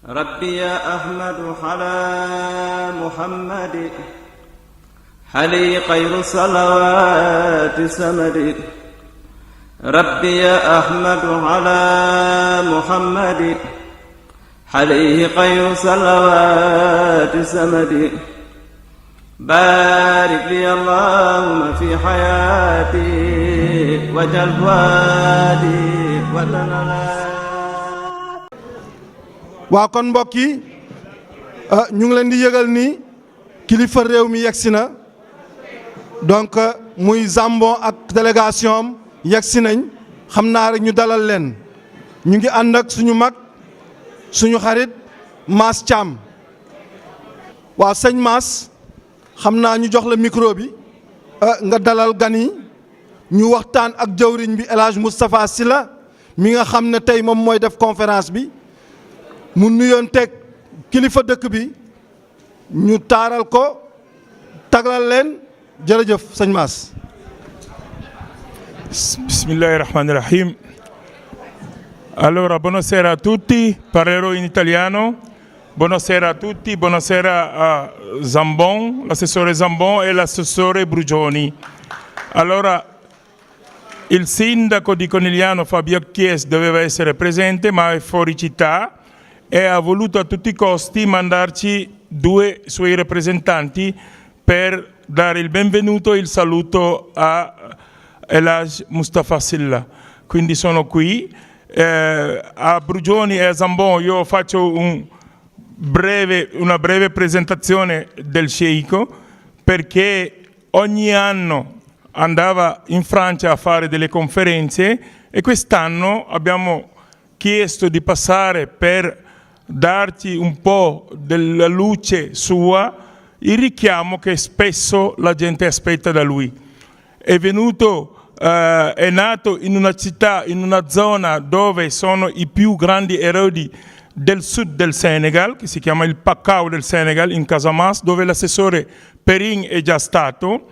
ربي يا أحمد على محمد حلي خير صلوات سمد ربي يا أحمد على محمد حليه خير صلوات سمد بارك لي اللهم في حياتي وجل وادي وتنالي. waa kon mbokk yi ñu ngi leen di yëgal ni kilifa réew mi yegsi na donc muy Zambon ak délégation am yegsi nañ xam naa rek ñu dalal leen ñu ngi ànd ak suñu mag suñu xarit Mass Thiam waaw sëñ Mass xam naa ñu jox la micro bi nga dalal gan yi ñu waxtaan ak jëwriñ bi El Hadj Moustapha Sylla mi nga xam ne tey moom mooy def conférence bi mu nuyoon teg kilifa dëkk bi ñu taaral ko taglal leen jërëjëf sëñ Mass. Bismillahirrahmanirrahim. Allora, buonasera a tutti, parlerò in italiano. Buonasera a tutti, buonasera a Zambon, l'assessore Zambon e l'assessore Brugioni. Allora, il sindaco di Conigliano Fabio Chies doveva essere presente ma è fuori città e ha voluto a tutti i costi mandarci 2 suoi rappresentanti per dare il benvenuto e il saluto a El Hadj Moustapha Sylla. Quindi sono qui. A Brugioni e a Zambon io faccio una breve presentazione del sceicco, perché ogni anno andava in Francia a fare delle conferenze e quest'anno abbiamo chiesto di passare per darci un po' della luce sua, il richiamo che spesso la gente aspetta da lui. È nato in una città, in una zona dove sono i più grandi erodi del sud del Senegal, che si chiama il Pakao del Senegal, in Casamance, dove l'assessore Perin è già stato,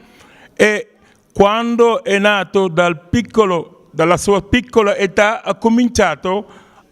e quando è nato dalla sua piccola età ha cominciato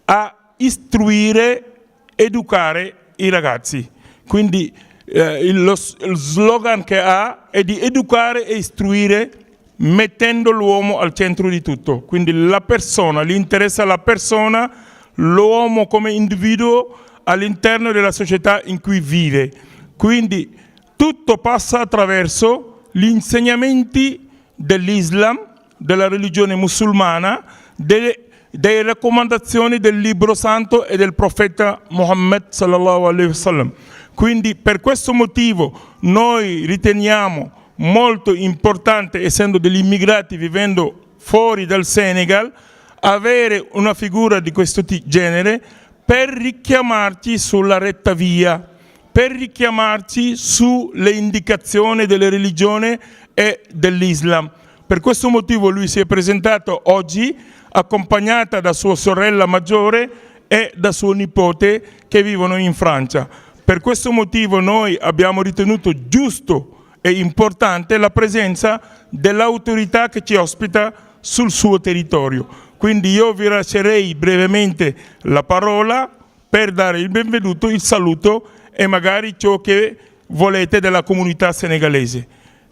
a istruire, educare i ragazzi. Quindi lo slogan che ha è di educare e istruire mettendo l'uomo al centro di tutto. Quindi la persona, gli interessa la persona, l'uomo come individuo all'interno della società in cui vive. Quindi tutto passa attraverso gli insegnamenti dell'Islam, della religione musulmana, delle raccomandazioni del libro santo e del profeta Muhammad sallallahu alaihi wasallam. Quindi per questo motivo noi riteniamo molto importante, essendo degli immigrati vivendo fuori dal Senegal, avere una figura di questo genere per richiamarci sulla retta via, per richiamarci sulle indicazioni delle religioni e dell'Islam. Per questo motivo lui si è presentato oggi accompagnata da sua sorella maggiore e da suo nipote che vivono in Francia. Per questo motivo noi abbiamo ritenuto giusto e importante la presenza dell'autorità che ci ospita sul suo territorio. Quindi io vi lascerei brevemente la parola per dare il benvenuto, il saluto e magari ciò che volete della comunità senegalese.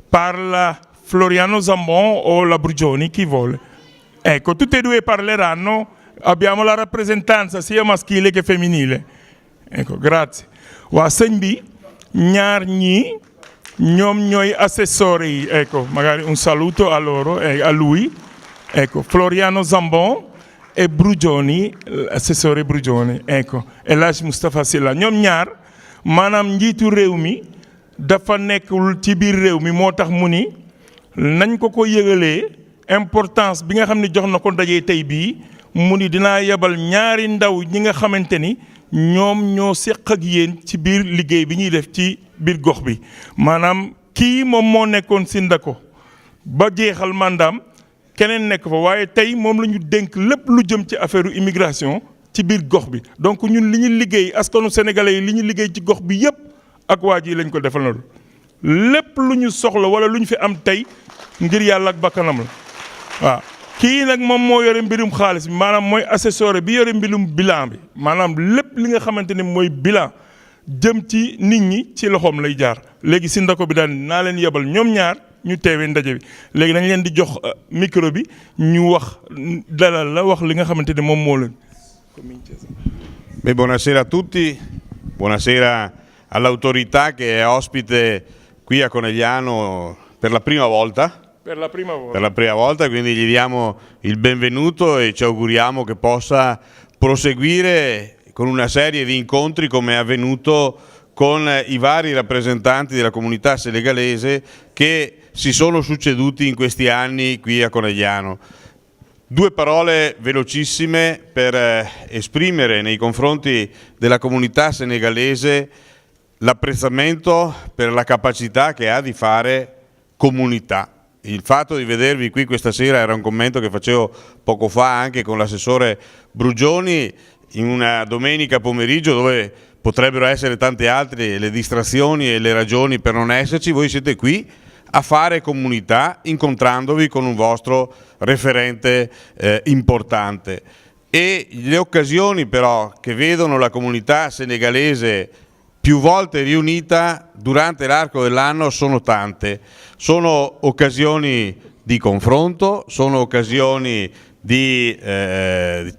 Parla Floriano Zambon o la Brugioni, chi vuole. Ecco, tutti e 2 parleranno, abbiamo la rappresentanza sia maschile che femminile. Ecco, grazie. Waa sëñ bi ñaar ñi ñoom ñooy assessori yi, ecco, magari un saluto a loro e a lui. Ecco, Floriano Zambon e Brugioni, assessore Brugioni, ecco, El Hadj Moustapha Sylla. ñoom ñaar maanaam njiitu réew mi dafa nekkul ci biir réew mi moo tax mu ni nañ ko yëgalee importance bi nga xam ne jox na ko dajee tey bii mu ni dinaa yebal ñaari ndaw ñi nga xamante ni ñoom ñoo seq ak yéen ci biir liggéey bi ñuy def ci biir gox bi. maanaam kii moom moo nekkoon Sindako ba jeexal mandaam keneen nekk fa, waaye tey moom la ñu dénk lépp lu jëm ci affaire immigration ci biir gox bi. donc ñun li ñu liggéey askanu sénégalais yi li ñu liggéey ci gox bi yépp ak waa ji lañ ko defal na lépp lu ñu soxla wala lu ñu fi am tey ngir yàlla ak bakkanam la waaw. kii nag moom moo yore mbirum xaalis bi maanaam mooy assesseur bi yore mbirum bilan bi maanaam lépp li nga xamante ni mooy bilan jëm ci nit ñi ci loxoom lay jaar léegi si ndako bi daan naa leen yebal ñoom ñaar ñu teewee ndaje bi léegi dañ leen di jox micro bi ñu wax dalal la wax li nga xamante ni moom moo leen. Beh, buonasera a tutti, buonasera all'autorità che è ospite qui a Conegliano per la prima volta. Per la prima volta. Per la prima volta, quindi gli diamo il benvenuto e ci auguriamo che possa proseguire con una serie di incontri come è avvenuto con i vari rappresentanti della comunità senegalese che si sono succeduti in questi anni qui a Conegliano. Due parole velocissime per esprimere nei confronti della comunità senegalese l'apprezzamento per la capacità che ha di fare comunità. Il fatto di vedervi qui questa sera era un commento che facevo poco fa anche con l'assessore Brugioni in una domenica pomeriggio dove potrebbero essere tante altre le distrazioni e le ragioni per non esserci. Voi siete qui a fare comunità incontrandovi con un vostro referente importante e le occasioni però che vedono la comunità senegalese più volte riunita durante l'arco dell'anno sono tante, sono occasioni di confronto, sono occasioni di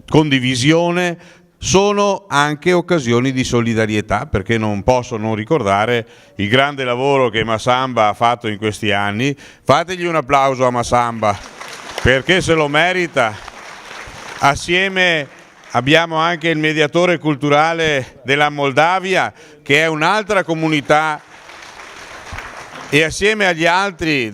condivisione, sono anche occasioni di solidarietà, perché non posso non ricordare il grande lavoro che Massamba ha fatto in questi anni. Fategli un applauso a Massamba perché se lo merita. Assieme abbiamo anche il mediatore culturale della Moldavia, che è un'altra comunità, e assieme agli altri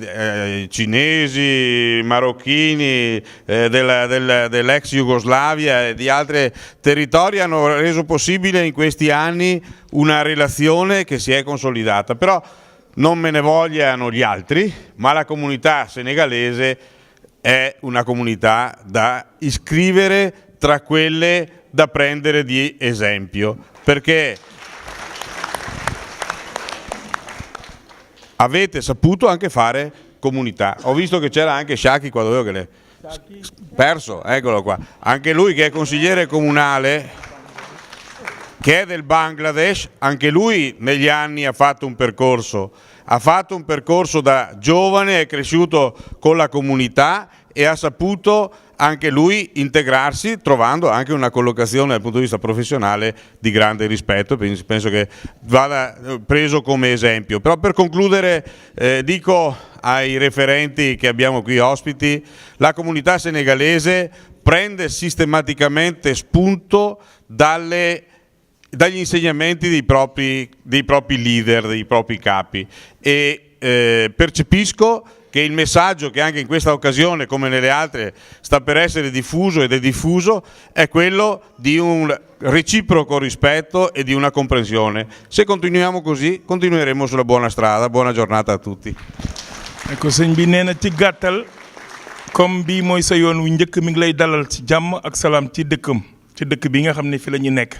cinesi, marocchini, dell'ex Jugoslavia e di altri territori hanno reso possibile in questi anni una relazione che si è consolidata. Però non me ne vogliano gli altri, ma la comunità senegalese è una comunità da iscrivere tra quelle da prendere di esempio, perché avete saputo anche fare comunità. Ho visto che c'era anche Shaki qua, dovevo che l'è perso, eccolo qua. Anche lui che è consigliere comunale, che è del Bangladesh, anche lui negli anni ha fatto un percorso da giovane, è cresciuto con la comunità e ha saputo anche lui integrarsi, trovando anche una collocazione dal punto di vista professionale di grande rispetto. Penso che vada preso come esempio. Però per concludere dico ai referenti che abbiamo qui ospiti, la comunità senegalese prende sistematicamente spunto dagli insegnamenti dei propri leader, dei propri capi, e percepisco che il messaggio che anche in questa occasione, come nelle altre, sta per essere diffuso ed è diffuso, è quello di un reciproco rispetto e di una comprensione. Se continuiamo così, continueremo sulla buona strada. Buona giornata a tutti. Ecco, sëñ bi nee na ci gàttal comme bii mooy sa yoon wu njëkk mi ngi lay dalal ci jàmm ak salaam ci dëkkam, ci dëkk bi nga xam ne fi la ñu nekk.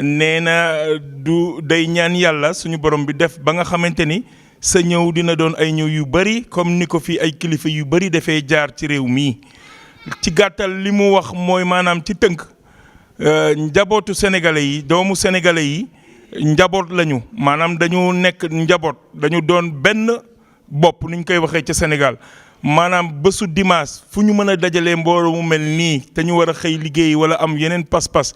Nee na du day ñaan yàlla suñu borom bi def ba nga xamante ni sa ñëw dina doon ay ñëw yu bari comme ni ko fi ay kilifa yu bari defee jaar ci réew mi. Ci gàttal li mu wax mooy maanaam ci tënk njabootu sénégalais yi, doomu sénégalais yi njaboot lañu, maanaam dañu nekk njaboot, dañu doon benn bopp ni ñu koy waxee ca Sénégal. Maanaam bésu dimanche fu ñu mën a dajalee mbooloo mu mel nii te ñu war a xëy liggéey wala am yeneen pas-pas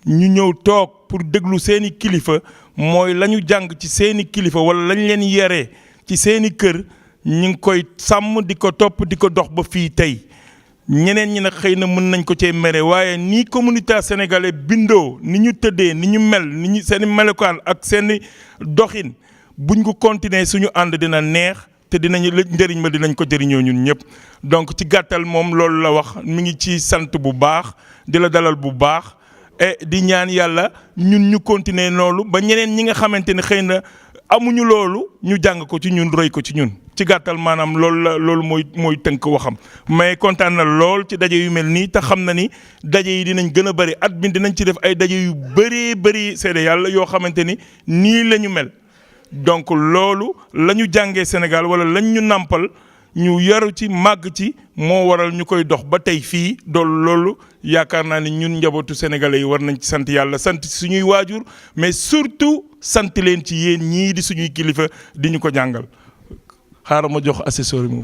ñu ñëw toog pour déglu seeni kilifa, mooy la ñu jàng ci seeni kilifa wala lañ leen yaree ci seeni kër ñu ngi koy sàmm di ko topp di ko dox ba fii tey. ñeneen ñi nag xëy na mën nañ ko cee mere, waaye nii communauté sénégalais bindoo, ni ñu tëddee, ni ñu mel, ni ñu seeni melokaan ak seeni doxin, buñ ko continuer suñu ànd dina neex te dinañu njëriñ ma dinañ ko jëriñoo ñun ñëpp. Donc ci gàttal moom loolu la wax, mi ngi ci sant bu baax, di la dalal bu baax. Et di ñaan yàlla ñun ñu continuer loolu ba ñeneen ñi nga xamante ne xëy na amuñu loolu ñu jàng ko ci ñun, roy ko ci ñun. Ci gàttal maanaam loolu mooy tënk waxam. Mais kontaan na lool ci daje yu mel nii te xam na ni daje yi dinañ gën a bëri, at bi dinañ ci def ay daje yu bëri seede yàlla yoo xamante ni nii la ñu mel. Donc loolu la ñu jàngee Sénégal wala lañ ñu nàmpal ñu yaru ci màgg ci moo waral ñu koy dox ba tey fii loolu yaakaar naa ni ñun njabootu sénégalais yi war nañ ci sant yàlla sant suñuy waajur mais surtout sant leen ci yéen ñii di suñuy kilifa di ñu ko jàngal xaaral ma jox assesseur mu.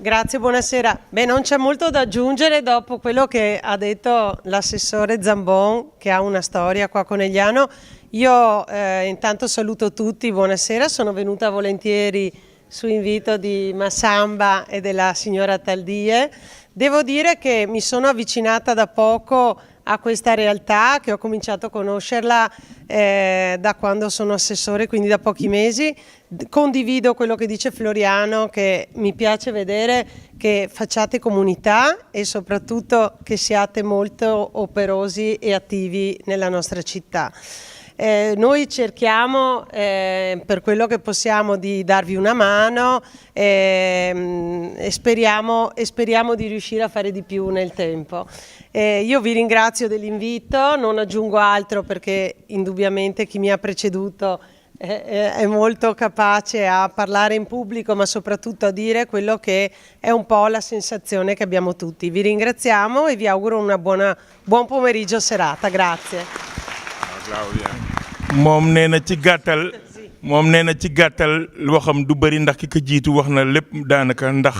Grazie, buonasera. Beh, non c'è molto da aggiungere dopo quello che ha detto l'assessore Zambon, che ha una storia qua a Conegliano. Io intanto saluto tutti, buonasera, sono venuta volentieri su invito di Massamba e della signora Taldie. Devo dire che mi sono avvicinata da poco a questa realtà, che ho cominciato a conoscerla da quando sono assessore, quindi da pochi mesi. Condivido quello che dice Floriano, che mi piace vedere che facciate comunità e soprattutto che siate molto operosi e attivi nella nostra città. Noi cerchiamo per quello che possiamo di darvi una mano e speriamo di riuscire a fare di più nel tempo. Io vi ringrazio dell'invito, non aggiungo altro perché indubbiamente chi mi ha preceduto è molto capace a parlare in pubblico, ma soprattutto a dire quello che è un po' la sensazione che abbiamo tutti. Vi ringraziamo e vi auguro una buon pomeriggio serata. Grazie. moom nee na ci gàttal waxam du bëri ndax ki ko jiitu wax na lépp daanaka ndax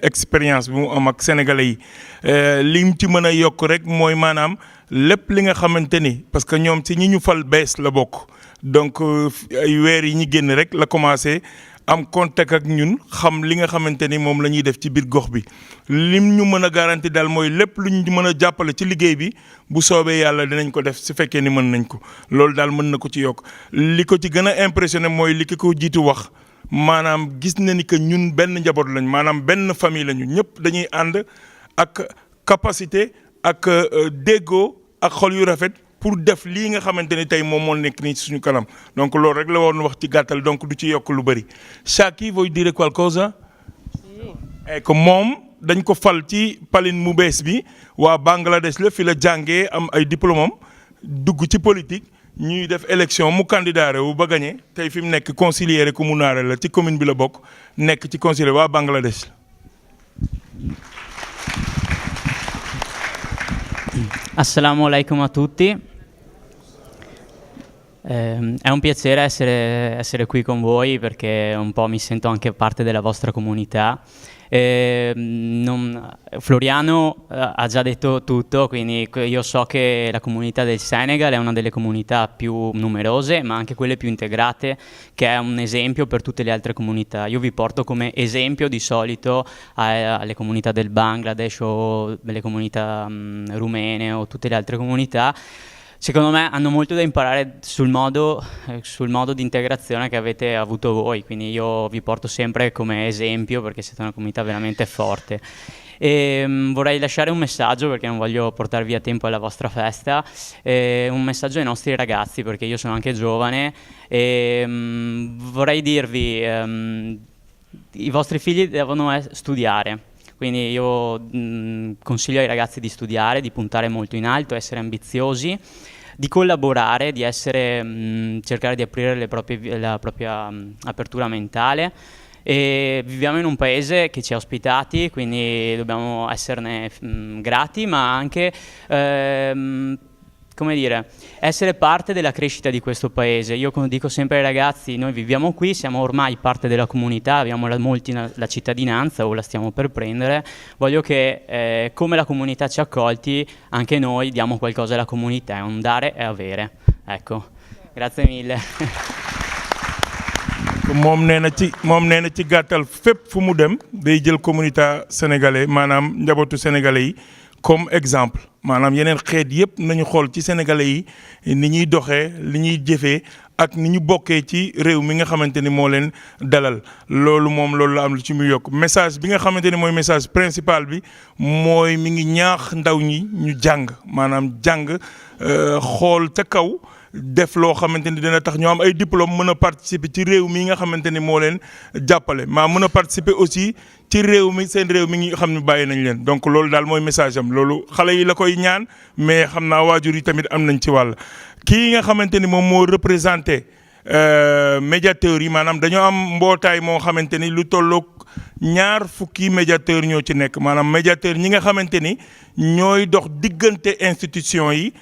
expérience bi mu am ak sénégalais yi lim ci mën a yokk rek mooy maanaam lépp li nga xamante ni parce que ñoom ci ñi ñu fal bees la bokk donc ay weer yi ñu génn rek la commencé am contact ak ñun xam li nga xamante ni moom la ñuy def ci biir gox bi lim ñu mën a garanti daal mooy lépp lu ñu mën a jàppale ci liggéey bi bu soobee yàlla dinañ ko def su fekkee ni mën nañ ko loolu daal mën na ko ci yokk li ko ci gën a impressionné mooy li ki ko jiitu wax maanaam gis na ni que ñun benn njaboot lañ maanaam benn famille lañu ñëpp dañuy ànd ak capacité ak déggoo ak xol yu rafet pour def lii nga xamante ni tey moom moo nekk nii suñu kanam donc loolu rek la woon wax ci gàttal donc du ci yokk lu bëri. Shaki vuoi dire qualcosa? Sì. Ecco moom dañ ko fal ci palin mu bees bi waa Bangladesh la fi la jàngee am ay diplôme am dugg ci politique ñuy def élection mu candidat wu ba gagné tey fi mu nekk conseiller communal la ci commune bi la bokk nekk ci conseiller waa Bangladesh la. Assalamu alaikum a tutti. È un piacere essere qui con voi perché un po' mi sento anche parte della vostra comunità. Floriano ha già detto tutto, quindi io so che la comunità del Senegal è una delle comunità più numerose ma anche quelle più integrate, che è un esempio per tutte le altre comunità. Io vi porto come esempio di solito alle comunità del Bangladesh o delle comunità rumene o tutte le altre comunità. Secondo me hanno molto da imparare sul modo di integrazione che avete avuto voi, quindi io vi porto sempre come esempio perché siete una comunità veramente forte. E vorrei lasciare un messaggio perché non voglio portar via tempo alla vostra festa, un messaggio ai nostri ragazzi perché io sono anche giovane e vorrei dirvi i vostri figli devono studiare. Quindi io consiglio ai ragazzi di studiare, di puntare molto in alto, essere ambiziosi, di collaborare, di cercare di aprire la propria apertura mentale. E viviamo in un paese che ci ha ospitati, quindi dobbiamo esserne grati, ma anche come dire, essere parte della crescita di questo paese. Io dico sempre ai ragazzi, noi viviamo qui, siamo ormai parte della comunità, abbiamo molti la cittadinanza o la stiamo per prendere. Voglio che come la comunità ci ha accolti, anche noi diamo qualcosa alla comunità, è un dare e avere. Ecco, grazie mille. moom nee na ci gàttal fépp fu mu dem day jël communauté sénégalais maanaam njabootu sénégalais yi comme exemple maanaam yeneen xeet yëpp nañu xool ci sénégalais yi ni ñuy doxee li ñuy jëfee ak ni ñu bokkee ci réew mi nga xamante ni moo leen dalal loolu la am lu ci muy yokk message bi nga xamante ni mooy message principal bi mooy mi ngi ñaax ndaw ñi ñu jàng maanaam jàng xool ca kaw def loo xamante ni dina tax ñu am ay diplôme mën a participer ci réew mi nga xamante ni moo leen jàppale maa mën a participer aussi ci réew mi seen réew mi ngi xam ne bàyyi nañ leen donc loolu daal mooy message am loolu xale yi la koy ñaan mais xam naa waajur yi tamit am nañ ci wàll kii nga xamante ni moom moo représenté médiateurs yi maanaam dañoo am mbootaay moo xamante ni lu tolloog 20 médiateurs ñoo ci nekk maanaam médiateur ñi nga xamante ni ñooy dox diggante institution yi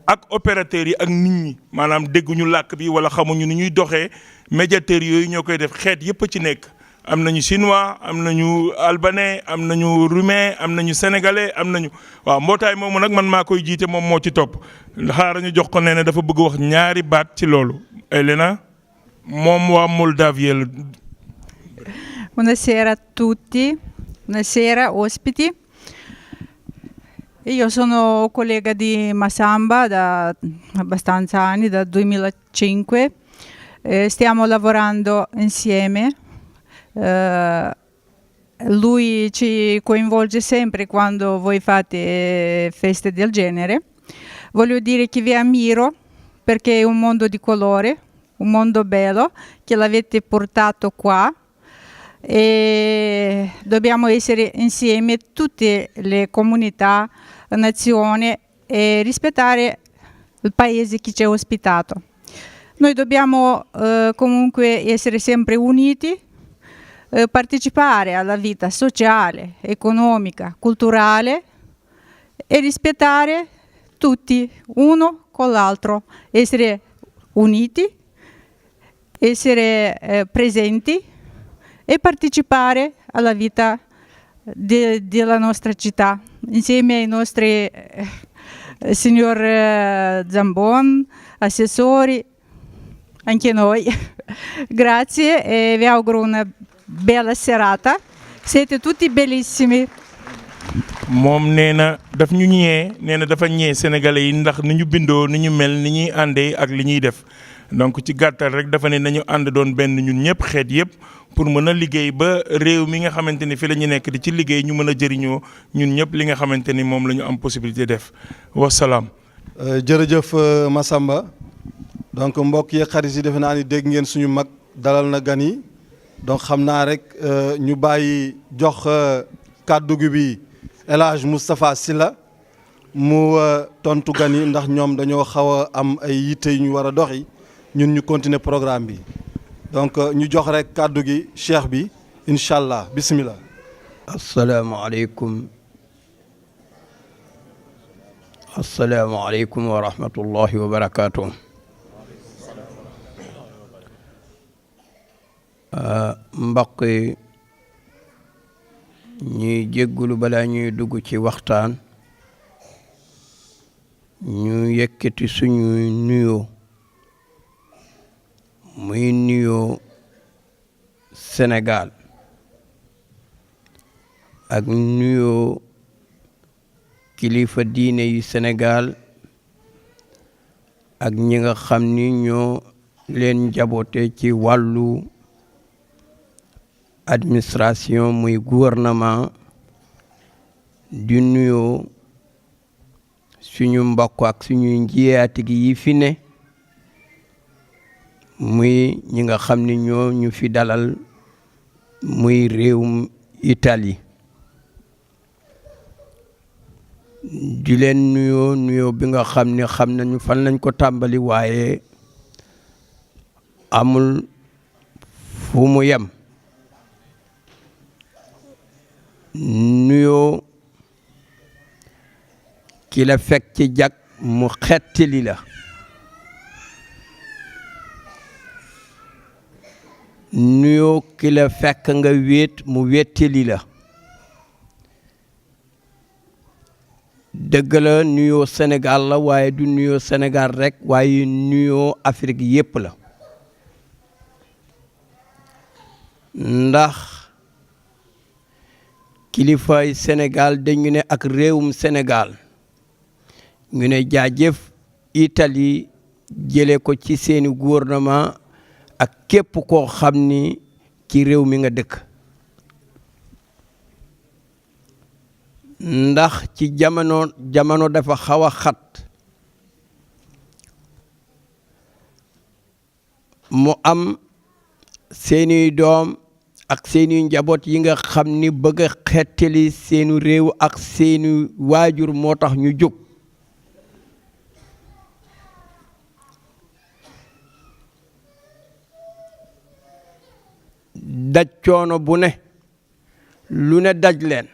ak opérateurs yi ak nit ñi maanaam dégguñu làkk bi wala xamuñu ni ñuy doxee médiateurs yooyu ñoo koy def xeet yépp a ci nekk. am nañu chinois am nañu albanais am nañu roumain am nañu sénégalais am nañu waaw mbootaay moomu nag man maa koy jiite moom moo ci topp xaaral ñu jox ko nee na dafa bëgg wax ñaari baat ci loolu. Elena moom waa Moldavia la. Buonasera a tutti, buonasera ospiti. Io sono collega di Masamba da abbastanza anni, dal 2005. Stiamo lavorando insieme. Lui ci coinvolge sempre quando voi fate feste del genere. Voglio dire che vi ammiro perché è un mondo di colore, un mondo bello che l'avete portato qua e dobbiamo essere insieme tutte le comunità, nazioni e rispettare il paese che ci ha ospitato. Noi dobbiamo comunque essere sempre uniti, partecipare alla vita sociale, economica, culturale e rispettare tutti uno con l'altro, essere uniti, essere presenti e partecipare alla vita della nostra città insieme ai nostri signor Zambon, assessori, anche noi. Grazie e vi auguro una bella serata. Siete tutti bellissimi. moom nee na daf ñu ñee nee na dafa ñee sénégalais yi ndax ni ñu bindoo ni ñu mel ni ñuy àndee ak li ñuy def donc ci gàttal rek dafa ne nañu ànd doon benn ñun ñëpp xeet yëpp pour mën a liggéey ba réew mi nga xamante ni fi la ñu nekk di ci liggéey ñu mën a jëriñoo ñun ñëpp li nga xamante ni moom la ñu am possibilité def wasalaam. jërëjëf Massamba donc mbokk yi xarit yi defe naa ni dégg ngeen suñu mag dalal na gan yi donc xam naa rek ñu bàyyi jox kàddu gi bi El Hadj Moustapha Sylla mu tontu gan yi ndax ñoom dañoo xaw a am ay yitte yu ñu war a doxi ñun ñu continuer programme bi donc ñu jox rek kàddu gi cheikh bi incha allah bismillah. asalaamaaleykum wa rahmatullahi wa barakaatu. mbokk yi ñuy jéggulu balaa ñuy dugg ci waxtaan ñu yëkkati suñu nuyoo muy nuyoo Sénégal ak nuyoo kilifa diine yi Sénégal ak ñi nga xam ni ñoo leen jaboote ci wàllu administration muy gouvernement di nuyoo suñu mbokk ak suñu njiyaatigi yi fi ne muy ñi nga xam ni ñoo ñu fi dalal muy réewum Italie di leen nuyoo bi nga xam ne xam nañu fan lañ ko tàmbali waaye amul fu mu yem nuyoo ki la fekk ci jag mu xettali la nuyoo ki la fekk nga wéet mu wéttali la dëgg la nuyoo Sénégal la waaye du nuyoo Sénégal rek waaye nuyoo Afrique yépp la ndax kilifaay Sénégal dañu ne ak réewum Sénégal ñu ne jaajëf Italie jële ko ci seeni gouvernement ak képp koo xam ni ci réew mi nga dëkk ndax ci jamono dafa xaw a xat mu am seeni doom ak seeni njaboot yi nga xam ni bëgg a xettali seeni réew ak seeni waajur moo tax ñu jóg daj coono bu ne lu ne daj leen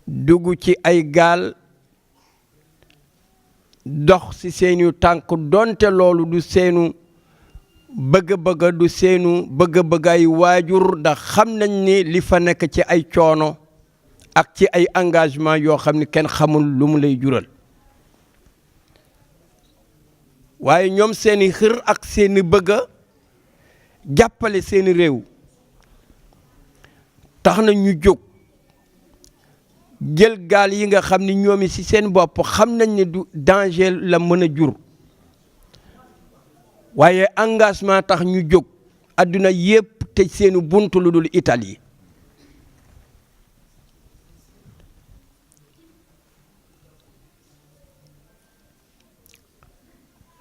dugg ci ay gaal dox ci seeni tànk donte loolu du seenu bëgg-bëgg du seenu bëgg-bëgg ay waajur ndax xam nañ ni li fa nekk ci ay coono ak ci ay engagement yoo xam ne kenn xamul lu mu lay jural waaye ñoom seeni xër ak seeni bëgg jàppale seeni réew tax na ñu jóg jël gaal yi nga xam ni ñoom ci seen bopp xam nañ ne du danger la mën a jur waaye engagement tax ñu jóg àdduna yépp tëj seeni bunt lu dul Italie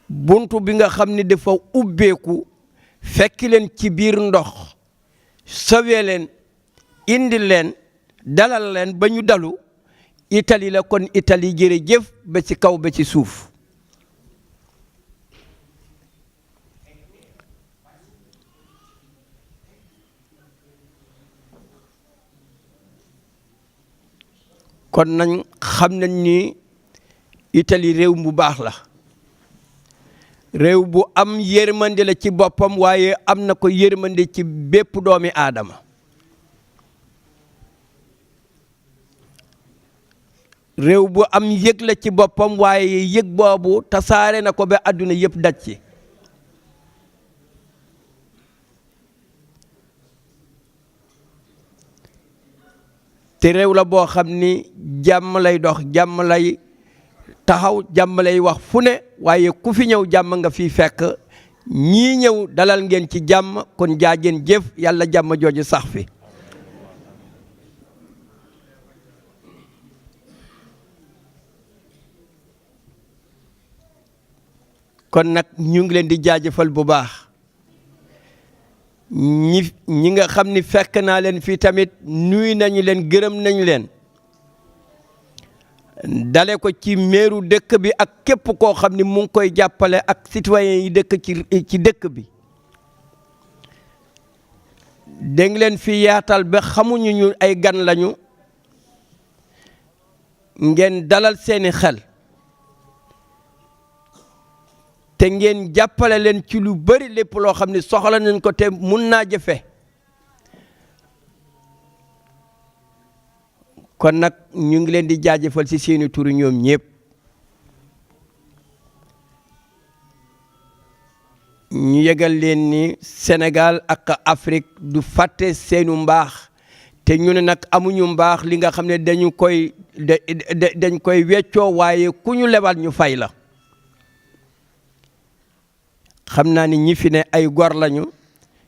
buntu bi nga xam ni dafa ubbeeku fekk leen ci biir ndox sauvé leen indi leen dalal leen ba ñu dalu Italie la kon Italie jërëjëf ba ci kaw ba ci suuf kon nañ xam nañ ni Italie réew mu baax la réew bu am yërmande la ci boppam waaye am na ko yërmande ci bépp doomi aadama réew bu am yëg la ci boppam waaye yëg boobu tasaare na ko ba àdduna yëpp daj ci te réew la boo xam ni jàmm lay dox jàmm lay taxaw jàmm lay wax fu ne waaye ku fi ñëw jàmm nga fi fekk ñii ñëw dalal ngeen ci jàmm kon jaageen jëf yàlla jàmm jooju sax fi kon nag ñu ngi leen di jaajëfal bu baax ñi nga xam ni fekk naa leen fii tamit nuyu nañu leen gërëm nañu leen dale ko ci meeru dëkk bi ak képp koo xam ni mu ngi koy jàppale ak citoyen yi dëkk ci dëkk bi dégg leen fi yaatal ba xamuñu ñu ay gan lañu ngeen dalal seeni xel te ngeen jàppale leen ci lu bari lépp loo xam ne soxla nañ ko te mun naa jëfe kon nag ñu ngi leen di jaajëfal ci seeni turu ñoom ñëpp ñu yëgal leen ni Sénégal ak Afrique du fàtte seenu mbaax te ñu ne nag amuñu mbaax li nga xam ne dañ koy weccoo waaye ku ñu lebal ñu fay la xam naa ni ñi fi ne ay gor lañu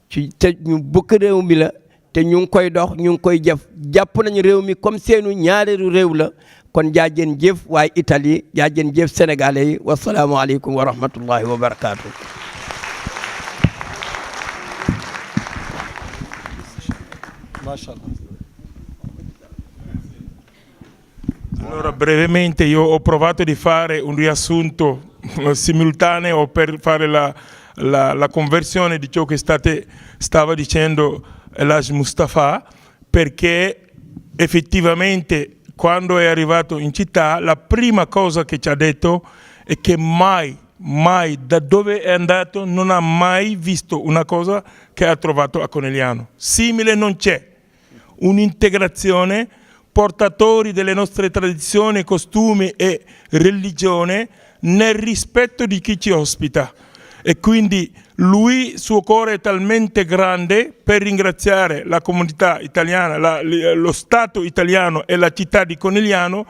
ci te ñu bëgg réew mi la te ñu ngi koy dox ñu ngi koy jëf jàpp nañu réew mi comme seenu ñaareelu réew la kon jaajeen jëf waaye Italie jaajeen jëf sénégalais yi wasalaamu aleykum wa rahmatullahi wa barakaatu. Allora, brevemente io ho provato di fare un riassunto simultaneo per fare la conversione di ciò che stava dicendo Elhaj Mustafa, perché effettivamente quando è arrivato in città la prima cosa che ci ha detto è che mai da dove è andato non ha mai visto una cosa che ha trovato a Conegliano. Simile non c'è. Un'integrazione, portatori delle nostre tradizioni, costumi e religione nel rispetto di chi ci ospita. E quindi lui, suo cuore è talmente grande per ringraziare la comunità italiana, lo Stato italiano e la città di Conegliano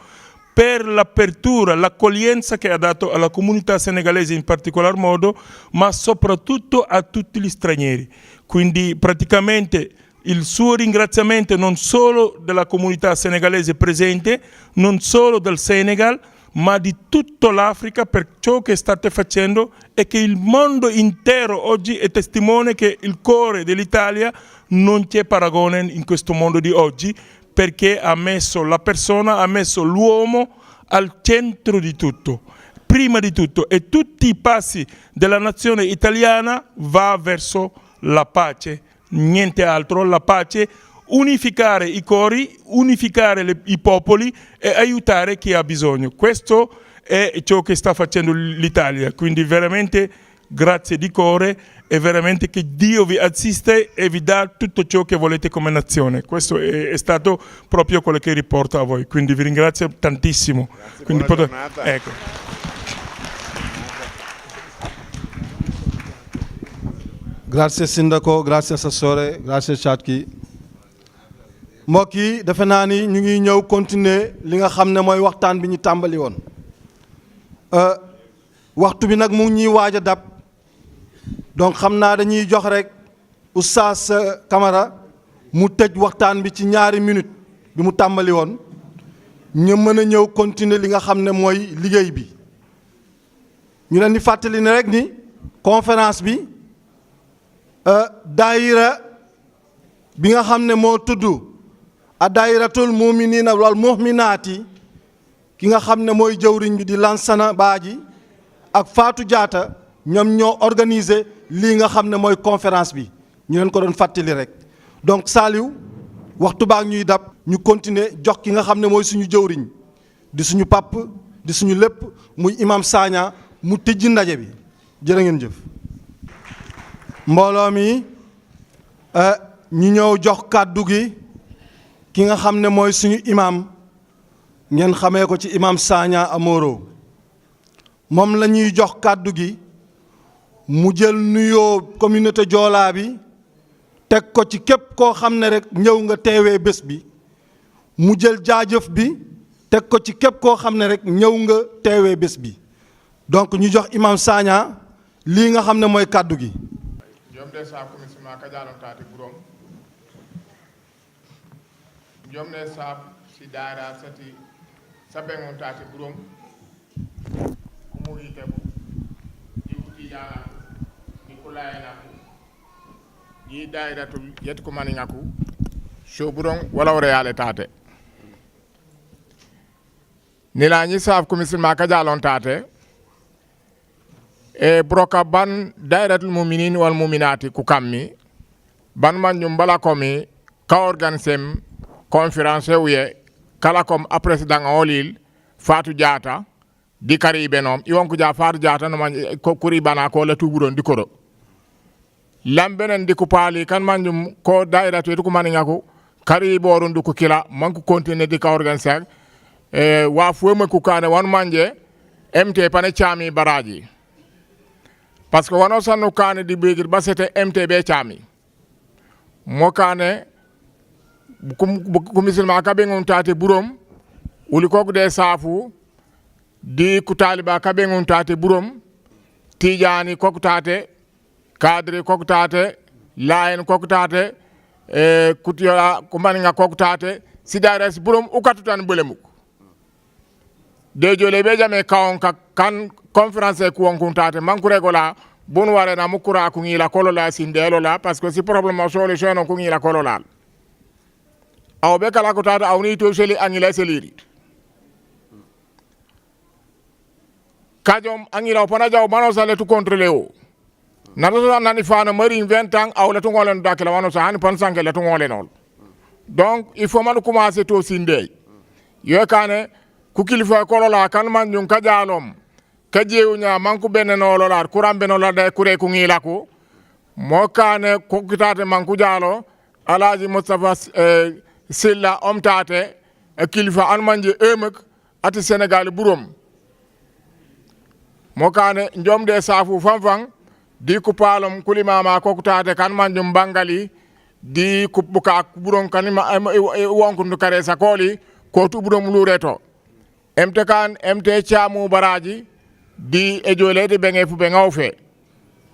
per l'apertura, l'accoglienza che ha dato alla comunità senegalese in particolar modo, ma soprattutto a tutti gli stranieri. Quindi praticamente il suo ringraziamento non solo della comunità senegalese presente, non solo del Senegal, ma di tutta l'Africa per ciò che state facendo e che il mondo intero oggi è testimone che il cuore dell'Italia non c'è paragone in questo mondo di oggi, perché ha messo la persona, ha messo l'uomo al centro di tutto, prima di tutto, e tutti i passi della nazione italiana va verso la pace, niente altro, la pace, unificare i cori, unificare i popoli e aiutare chi ha bisogno. Questo è ciò che sta facendo l'Italia, quindi veramente grazie di cuore e veramente che Dio vi assiste e vi dà tutto ciò che volete come nazione. Questo è stato proprio quello che riporto a voi, quindi vi ringrazio tantissimo. Grazie, quindi buona giornata. Ecco. Grazie Sindaco, grazie Assessore, grazie Chatki. mbokk yi defe naa ni ñu ngi ñëw continuer li nga xam ne mooy waxtaan bi ñu tàmbali woon waxtu bi nag mu ngi ñuy waaj a dab donc xam naa dañuy jox rek Oustaz Camara mu tëj waxtaan bi ci 2 minutes bi mu tàmbali woon ñu mën a ñëw continuer li nga xam ne mooy liggéey bi ñu leen di fàttali ne rek ni conférence bi daayira bi nga xam ne moo tudd a daayiratul muminina wal muhminaati ki nga xam ne mooy jëwriñ bi di Lansana Badji ak Fatou Diatta ñoom ñoo organiser lii nga xam ne mooy conférence bi ñu leen ko doon fàttali rek donc Saliou waxtu baa ñuy dab ñu continuer jox ki nga xam ne mooy suñu jëwriñ di suñu pap di suñu lépp muy imam Sagna mu tëjji ndaje bi jërë ngeen jëf mbooloo mi ñu ñëw jox kàddu gi ki nga xam ne mooy suñu imam ngeen xamee ko ci imam Sagna Amoro moom la ñuy jox kàddu gi mu jël nuyoo communauté Joola bi teg ko ci képp koo xam ne rek ñëw nga teewee bés bi mu jël jaajëf bi teg ko ci képp koo xam ne rek ñëw nga teewee bés bi donc ñu jox imam Sagna lii nga xam ne mooy kàddu gi jomde sa commission ka jalon tati burom jomne sa si daara sati sabengon tati burom kumuri tebu di yala ni kulayna di dairatul yet ko mani ngaku show buron wala wore yale tate nila ni sa commission ka jalon tate e broka ban dairatul muminin wal muminati ku kammi ban man ñum bala komi ka organisem conférence wiye kala kom président olil Fatou Diatta di karibe nom iwon ko ja Fatou Diatta no man ko kuri bana ko la tuburon di koro lambenen di ko pali kan man ñum ko dairatu ko man ngako karibo ron du ko kila man ko continuer di ka organiser e wa fuema ku kane wan manje MT pane chami baraji parce que wano sanno kane di begir basete MTB chami mo kane kumisilma kabe ngon tate burom uli kok de safu di kutaliba kabe ngon tate burom tijani kok tate kadri kok tate layen kok tate kutiola kumaninga kok tate sidares burom ukatu tan bolemuk de jole be jame kawon kan conférence ko won tate manku regola bon ware na mukura ku ngila kolola sindelo la parce que si problème solution ko ngila kolola aw be kala ko tata aw ni to seli angila seliri kajom angila pona jaw mano sale tu contrôler o nalo nani fana mari 20 ans aw la to ngolen dakela mano sa hani pan sanke la to ngolen ol donc il faut man commencer to sinde yo kane ku kilifa kolola kan man nyun kajalom kajewu nya manku beneno lolar kuram benolo de kure ku ngila ko mo kane ko kitate manku jalo alaji Mustafa Silla omtate kilifa almanje emek ati Sénégal burom mo kane njomde safu fanfan di ku palom kulimama ko kutate kan manjum bangali di kubuka buron kanima wonku ndukare sakoli ko tu burom lureto MT kan MT chamu baraji di ejolede benge fu bengaw fe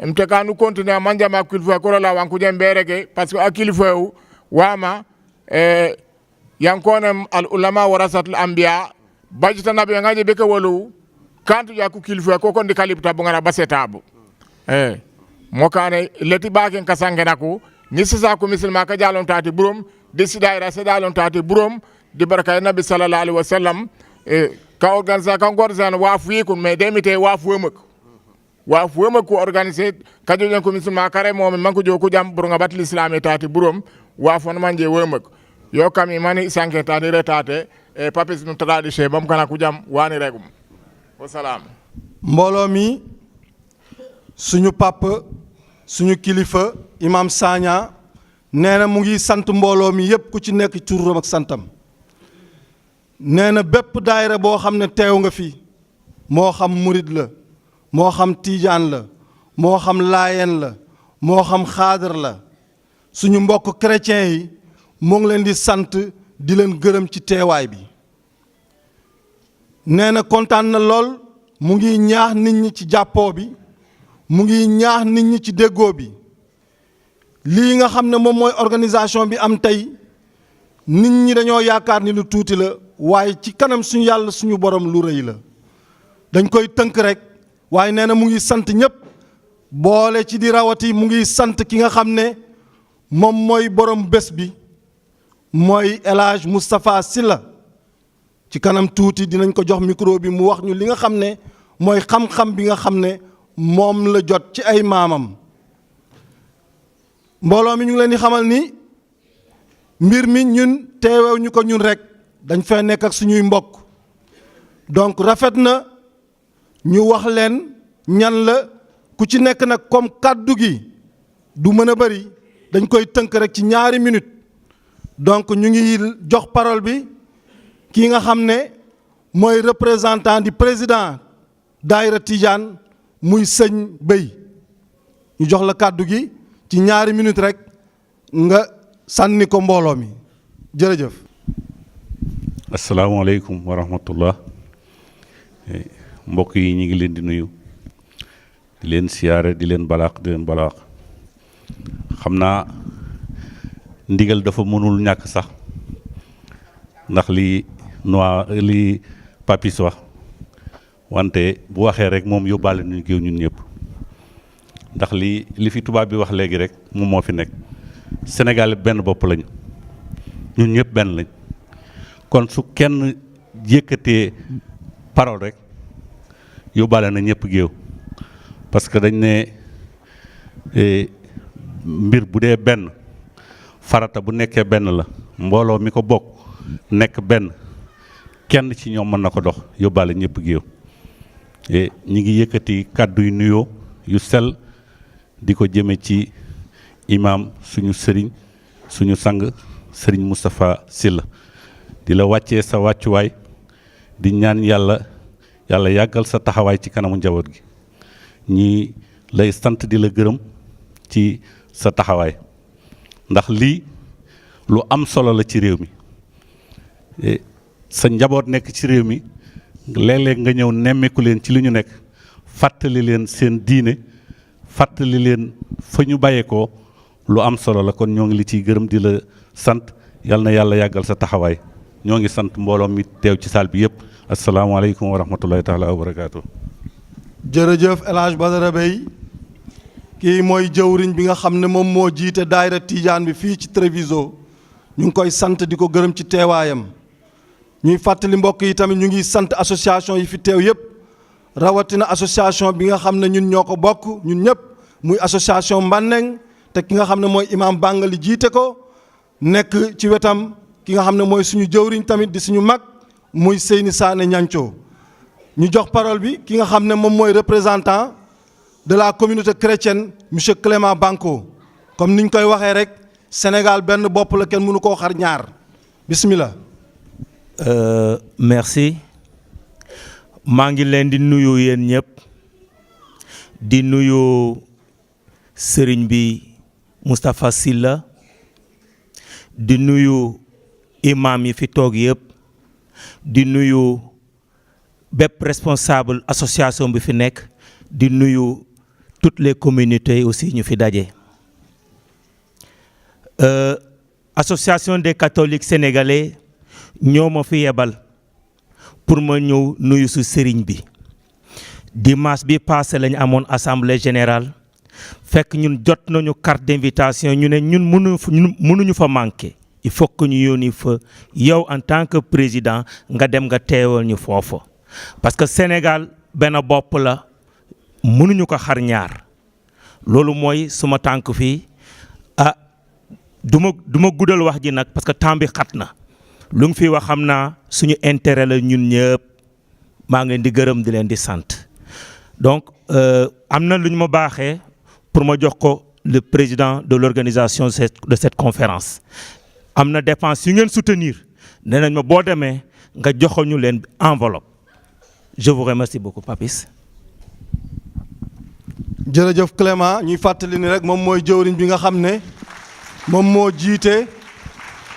MT kan continue manjama kilifa ko la wanku jemberege parce que akilifa wama yankone al ulama warasatul anbiya bajita nabi ngaje beke wolu kantu ya ku kilifa ko kondi kalipta bungara basetabu mo kane leti baken kasangena ko ni sisa ko misilma ka jalon tati burom de sidaira sedalon tati burom di baraka nabi sallallahu alaihi wasallam ka organisa kan gorzan wafu yikun me demite wafu mak wa fuema ko organiser kajo nyen commission makare mo manko jo ko jam bur nga batil islam tati burom wa fon manje wema yo kam mani sanke tani retate e papis no tradition bam kana ku jam wani regum wassalam mbooloo mi suñu papa suñu kilifa imam Sagna nee na mu ngi sant mbooloo mi yépp ku ci nekk turam ak santam nee na bépp daayira boo xam ne teew nga fi moo xam murid la moo xam tiijaan la moo xam laayeen la moo xam xaadar la suñu mbokk chrétien yi moo ngi leen di sant di leen gërëm ci teewaay bi nee na kontaan na lool mu ngi ñaax nit ñi ci jàppoo bi mu ngi ñaax nit ñi ci déggoo bi lii nga xam ne moom mooy organisation bi am tey nit ñi dañoo yaakaar ni lu tuuti la waaye ci kanam suñu yàlla suñu borom lu rëy la dañ koy tënk rek waaye nee na mu ngi sant ñëpp boole ci di rawati mu ngi sant ki nga xam ne moom mooy borom bés bi mooy El Hadj Moustapha Sylla ci kanam tuuti dinañ ko jox micro bi mu wax ñu li nga xam ne mooy xam-xam bi nga xam ne moom la jot ci ay maamam mbooloo mi ñu ngi leen di xamal ni mbir mi ñun teewew ñu ko ñun rek dañ fay nekk ak suñuy mbokk donc rafet na ñu wax leen ñan la ku ci nekk nag comme kàddu gi du mën a bari dañ koy tënk rek ci ñaari minutes donc ñu ngi jox parole bi ki nga xam ne mooy représentant du président daayira Tijaan muy sëñ Bey ñu jox la kàddu gi ci ñaari minutes rek nga sànni ko mbooloo mi jërëjëf. asalaamaaleykum wa rahmatullah mbokk yi ñu ngi leen di nuyu di leen siyaare di leen balaax xam naa ndigal dafa mënul ñàkk sax ndax li Papis wax wante bu waxee rek moom yóbbaale nañu géew ñun ñëpp ndax li fi tubaab bi wax léegi rek moom moo fi nekk Sénégal benn bopp lañu ñun ñëpp benn lañ kon su kenn yëkkatee parole rek yóbbaale na ñëpp géew parce que dañ ne mbir bu dee benn farata bu nekkee benn la mbooloo mi ko bokk nekk benn kenn ci ñoom mën na ko dox yóbbaale ñëpp géew ñi ngi yëkkati kàddu yu nuyoo yu sell di ko jëme ci imam suñu sëriñ suñu sang sëriñ Moustapha Sylla di la wàccee sa wàccuwaay di ñaan yàlla yàggal sa taxawaay ci kanamu njaboot gi ñi lay sant di la gërëm ci sa taxawaay ndax lii lu am solo la ci réew mi sa njaboot nekk ci réew mi léeg-léeg nga ñëw nemmeeku leen ci li ñu nekk fàttali leen seen diine fàttali leen fa ñu bàyyeekoo lu am solo la kon ñoo ngi li ciy gërëm di la sant yal na yàlla yàggal sa taxawaay ñoo ngi sant mbooloo mi teew ci saal bi yëpp asalaamaaleykum wa rahmatullahi taala wa barakaatu. jërëjëf El Hadj Badara Bey kii mooy jëwriñ bi nga xam ne moom moo jiite daayira Tijaan bi fii ci Treviso ñu ngi koy sant di ko gërëm ci teewaayam ñuy fàttali mbokk yi tamit ñu ngi sant association yi fi teew yëpp rawatina association bi nga xam ne ñun ñoo ko bokk ñun ñëpp muy association Mbanneng te ki nga xam ne mooy imam Bangali jiite ko nekk ci wetam ki nga xam ne mooy suñu jëwriñ tamit di suñu mag muy Seyni Sané Ñanco ñu jox parole bi ki nga xam ne moom mooy représentant de la communauté chrétienne monsieur Clément Banco comme niñ koy waxee rek Sénégal benn bopp la kenn mënu koo xar ñaar bismillah. Merci maa ngi leen di nuyu yéen ñëpp di nuyu sëriñ bi Moustapha Sylla di nuyu imam yi fi toog yëpp di nuyu bépp responsable association bi fi nekk di nuyu toutes les communautés aussi ñu fi daje. Association des catholiques sénégalais ñoo ma fi yebal pour ma ñëw nuyu su sëriñ bi dimanche bi passé lañu amoon assemblée générale fekk ñun jot nañu carte d'invitation ñu ne ñun mënuñu fa manqué il faut que ñu yónni fa yow en tant que président nga dem nga teewal ñu foofu parce que Sénégal benn bopp la mënuñu ko xar ñaar loolu mooy suma tànk fii du ma guddal wax ji nag parce que temps bi xat na lu ngi fi wax xam naa suñu intérêt la ñun ñëpp maa ngi leen di gërëm di leen di sant donc am na lu ñu ma baaxee pour ma jox ko le président de l'organisation de cette conférence am na dépense yu ngeen soutenir nee nañ ma boo demee nga joxo ñu leen enveloppe je vous remercie beaucoup Papis. jërëjëf Clément ñuy fàttali ni rek moom mooy jëwriñ bi nga xam ne moom moo jiite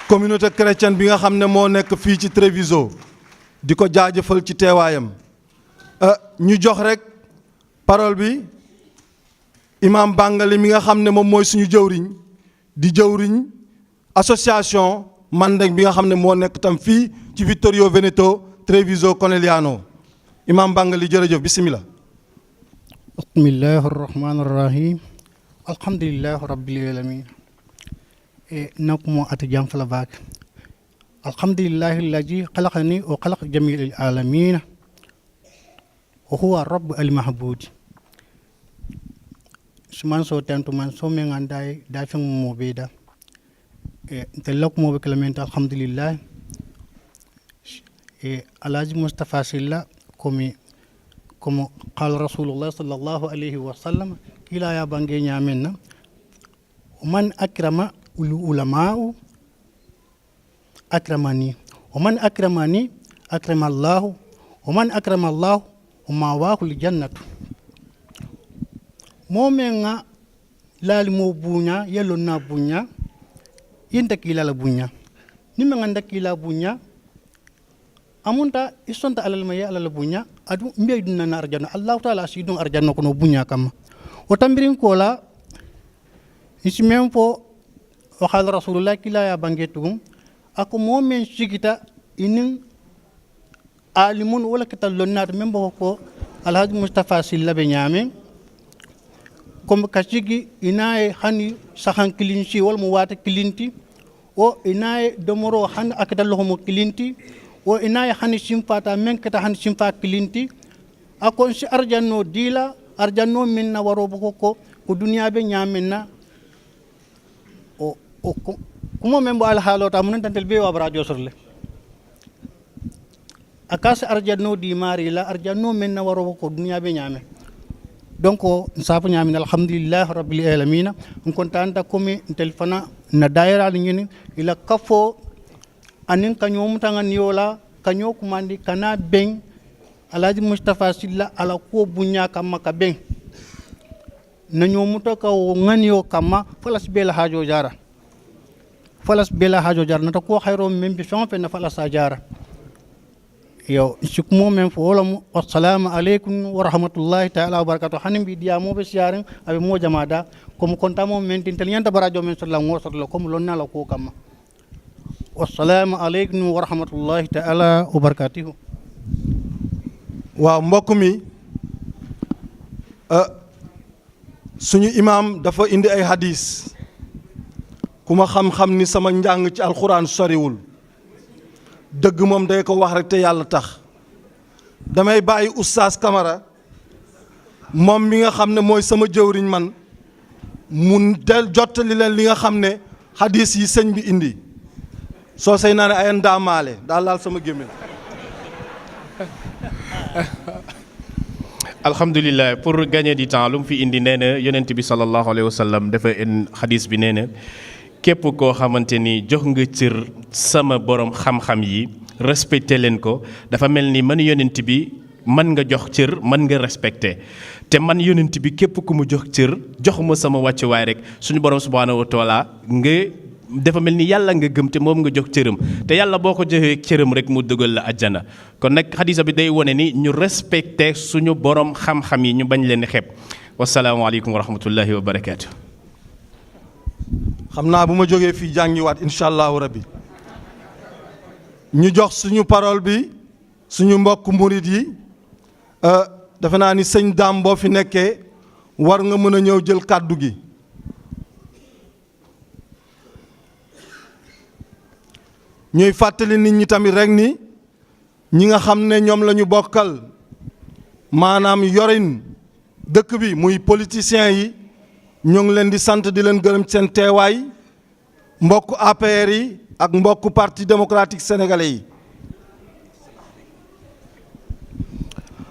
communauté chrétienne bi nga xam ne moo nekk fii ci Treviso di ko jaajëfal ci teewaayam ñu jox rek parole bi imam Bangali mi nga xam ne moom mooy suñu jëwriñ di jëwriñ association Mandeng bi nga xam ne moo nekk tam fii ci Vittorio Veneto Treviso Conegliano imam Bangali jërëjëf bismillah. bismillahi arrahmani arrahim alhamdulillahi rabbil alamin nakumo ati jam fala bak alhamdulillahi alladhi khalaqani wa khalaqa jami'al alamin wa huwa rabb al mahbud suman so tantu man so me ngandai da fi mo beda te lakumo be clement alhamdulillah alaji mustafa silla como qala rasulullah sallallahu alayhi wa sallam kila ya bange nyamenna man akrama ulama'u akramani wa man akramani akrama Allah wa man akrama Allah ma wa kul jannatu momenga lali mo bunya yelo na bunya yinta kila la bunya nimenga ndakila bunya amunta isonta alal maya alal bunya adu mbey dunna na arjana Allah taala sidun arjana kono bunya kam o tambirin kola ismem po wa qala rasulullah kila ya bangetum ako momen sigita inin alimun wala kital lonnat membo ko alhaji mustafa silla be nyame comme kasigi inae hani sahan kilinci wal mu wata kilinti o inae domoro han akdallo mo kilinti o inaye hani simfata men kata hani simfa kilinti akon si arjanno dila arjanno minna waro ko ko dunya be nyamenna o kuma men bo al halota mun tantel be wa radio sorle akas arjanno di mari la arjanno minna waro ko dunya be nyame donc safa nyamin alhamdulillah rabbil alamin on kontanta komi telefona na daira ni ila kafo anin kanyo mutanga niola kanyo kumandi kana ben alaji mustafa silla ala ko bunya kama ka ben nanyo mutaka o nganiyo kama falas bela hajo jara nata ko khayro membi fon fe na falas jara yo sikmo men fo wala assalamu alaykum wa rahmatullahi ta'ala wa barakatuh hanim bi diamo be siarin abe mo jamada comme kontamo men tin tanyanta barajo men sallallahu alaihi wasallam comme lonna la ko kama wasalaamu aleykum wa rahmatullahi taala wa barakatuhu. waaw mbokk mi suñu imam dafa indi ay hadis ku ma xam-xam ni sama njàng ci alxuraan soriwul dëgg moom day ko wax rek te yàlla tax damay bàyyi oustaz Camara moom mi nga xam ne mooy sama jëwriñ man mu del jottali leen li nga xam ne hadis yi sëñ bi indi soo say naa ne ay ndaamaale daal laal sama gémmiñ alhamdulilah pour gagner du temps lu mu fi indi nee na yonent bi sallallahu alayhi wa sallam dafa en xadis bi nee na képp koo xamante ni jox nga cër sama borom xam-xam yi respecté leen ko dafa mel ni man yonent bi man nga jox cër man nga respecté te man yonent bi képp ku mu jox cër joxuma sama wàccuwaay rek suñu borom subhanahu wa taala nga dafa mel ni yàlla nga gëm te moom nga jox cëram te yàlla boo ko joxee cëram rek mu dugal la àjjana kon nag xadisa bi day wone ni ñu respecté suñu borom xam-xam yi ñu bañ leen xeeb wasalaamaaleykum wa rahmatullahi wa barakaatu. xam naa bu ma jógee fii jàngiwaat incha allahu rabbi ñu jox suñu parole bi suñu mbokk murit yi defe naa ni sëñ Daam boo fi nekkee war nga mën a ñëw jël kàddu gi. ñuy fàttali nit ñi tamit rek ni ñi nga xam ne ñoom la ñu bokkal maanaam yorin dëkk bi muy politiciens yi ñoo ngi leen di sant di leen gërëm seen teewaay mbokk APR yi ak mbokk parti démocratique sénégalais yi.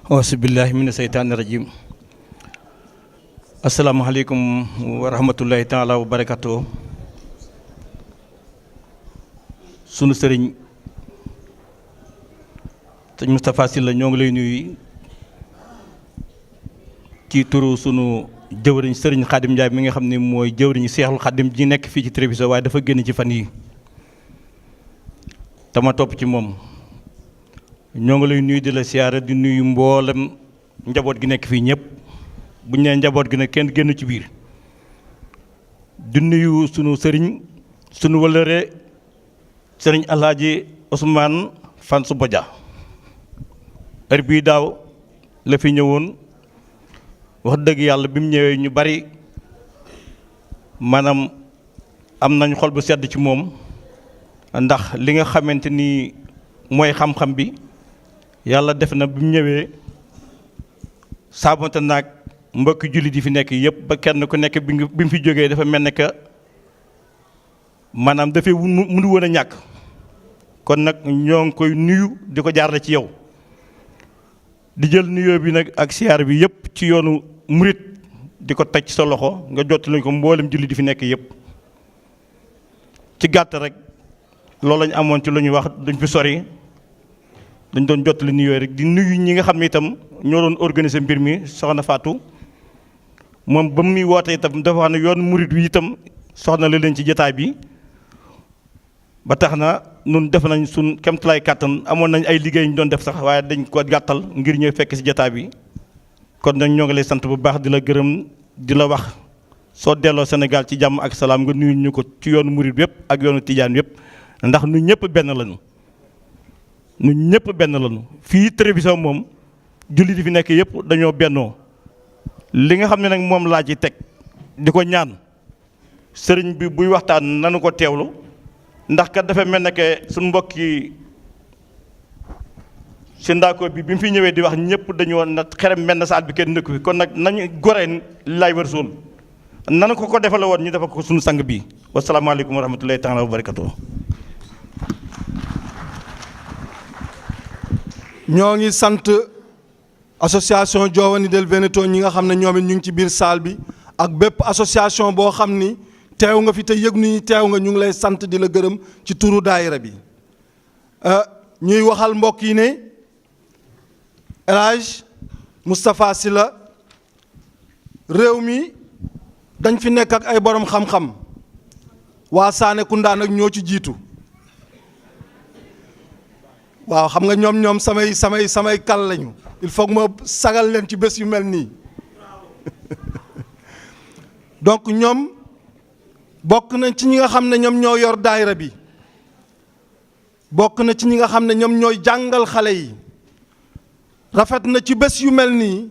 auzu billahi mina seytaani rajim. asalaamaaleykum wa rahmatullahi taala wa barakatuh. sunu sëriñ sëñ Moustapha Sylla ñoo ngi lay nuyu ci turu sunu jëwriñ sëriñ Khadim Ndiaye mi nga xam ne mooy jëwriñ Seexul Khadim ji nekk fii ci télévision waaye dafa génn ci fan yi tama topp ci moom ñoo ngi lay nuyu di la siyaare di nuyu mboolem njaboot gi nekk fii ñëpp bu ñu nee njaboot gi nag kenn génn ci biir di nuyu sunu sëriñ sunu wëllëre sëriñ Alaaji Ousmane Fansou Bodia heure bii daaw la fi ñëwoon wax dëgg yàlla bi mu ñëwee ñu bari maanaam am nañ xol bu sedd ci moom ndax li nga xamante ni mooy xam-xam bi yàlla def na bi mu ñëwee saabonte naag mbokki jullit yi fi nekk yëpp ba kenn ku nekk bi mu fi jógee dafa mel ne que maanaam dafay mënu woon a ñàkk kon nag ñoo ngi koy nuyu di ko jaarale ci yow di jël nuyoo bi nag ak siyaar bi yëpp ci yoonu murit di ko teg ci sa loxo nga jottali ko mboolem jullit di fi nekk yëpp ci gàtt rek loolu lañu amoon ci lu ñuy wax duñ fi sori dañ doon jottali nuyoo rek di nuyu ñi nga xam ne itam ñoo doon organiser mbir mi soxna Fatou moom ba muy woote itam dafa wax ne yoon murit wi itam soxna la leen ci jotaay bi ba tax na nun def nañ suñ kemtalaay kàttan amoon nañ ay liggéey ñu doon def sax waaye dañ ko gàttal ngir ñëw fekk ci jotaay bi kon nag ñoo ngi lay sant bu baax di la gërëm di la wax soo delloo Sénégal ci jàmm ak salaam nga nuyu ñu ko ci yoonu murit yëpp ak yoonu tijaan yëpp ndax nu ñëpp benn lañu nu ñëpp benn lañu fii télévision moom jullit yi fi nekk yëpp dañoo bennoo li nga xam ne nag moom laa ci teg di ko ñaan sëriñ bi buy waxtaan nanu ko teewlu ndax kat dafa mel ne que suñu mbokki si ndaako bi mu fi ñëwee di wax ñëpp dañoo na xerem mel na saal bi kenn nëkku fi kon nag nañu goreen lay war suul nanu ko defal woon ñu defal ko suñu sang bi wasalaamaaleykum wa rahmatullahi taala wa barakatuh. ñoo ngi sant association Giovani del Veneto ñi nga xam ne ñoom it ñu ngi ci biir salle bi ak bépp association boo xam ni teew nga fi te yëg ni teew nga ñu ngi lay sant di la gërëm ci turu daayira bi ñuy waxal mbokk yi ne El Hadj Moustapha Sylla réew mi dañ fi nekk ak ay borom xam-xam waa Sanécounda nag ñoo ci jiitu waaw xam nga ñoom samay kal lañu il faut que ma sagal leen ci bés yu mel nii donc ñoom bokk na ci ñi nga xam ne ñoom ñoo yor daayira bi bokk na ci ñi nga xam ne ñoom ñooy jàngal xale yi rafet na ci bés yu mel nii